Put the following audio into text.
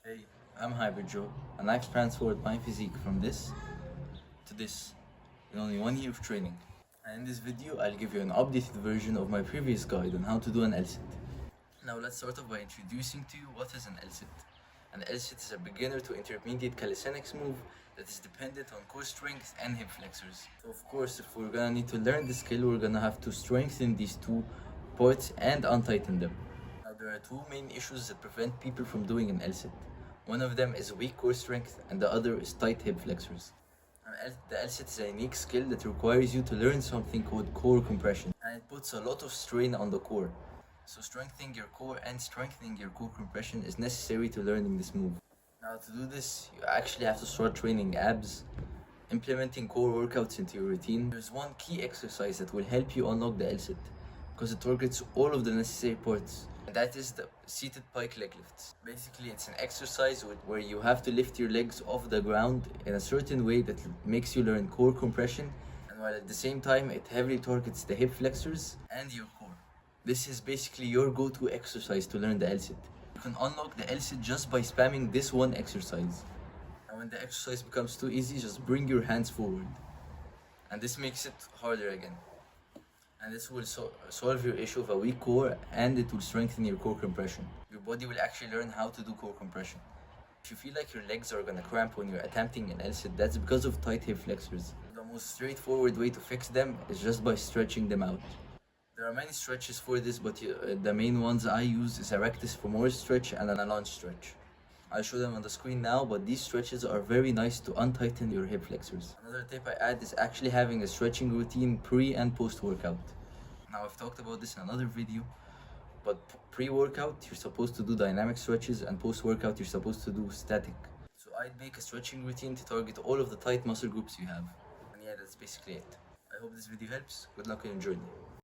Hey, I'm Hybrid Joe, and I've transformed my physique from this to this in only 1 year of training. And in this video, I'll give you an updated version of my previous guide on how to do an L-sit. Now let's start off by introducing to you what is an L-sit. An L-sit is a beginner to intermediate calisthenics move that is dependent on core strength and hip flexors. So of course, if we're gonna need to learn this skill, we're gonna have to strengthen these two parts and untighten them. Now there are two main issues that prevent people from doing an L-sit. One of them is weak core strength and the other is tight hip flexors. The L-sit is a unique skill that requires you to learn something called core compression, and it puts a lot of strain on the core. So strengthening your core and strengthening your core compression is necessary to learning this move. Now to do this, you actually have to start training abs, implementing core workouts into your routine. There's one key exercise that will help you unlock the L-sit, because it targets all of the necessary parts, and that is the seated pike leg lifts. Basically, it's an exercise where you have to lift your legs off the ground in a certain way that makes you learn core compression, and while at the same time it heavily targets the hip flexors and your core. This is basically your go-to exercise to learn the L-sit. You can unlock the L-sit just by spamming this one exercise. And when the exercise becomes too easy, just bring your hands forward. And this makes it harder again. And this will solve your issue of a weak core, and it will strengthen your core compression. Your body will actually learn how to do core compression. If you feel like your legs are gonna cramp when you're attempting an L-sit, that's because of tight hip flexors. The most straightforward way to fix them is just by stretching them out. There are many stretches for this, but the main ones I use is a rectus femoris stretch and a lunge stretch. I'll show them on the screen now, but these stretches are very nice to untighten your hip flexors. Another tip I add is actually having a stretching routine pre and post workout. Now I've talked about this in another video, but pre-workout you're supposed to do dynamic stretches, and post-workout you're supposed to do static. So I'd make a stretching routine to target all of the tight muscle groups you have. And yeah, that's basically it. I hope this video helps. Good luck in your journey.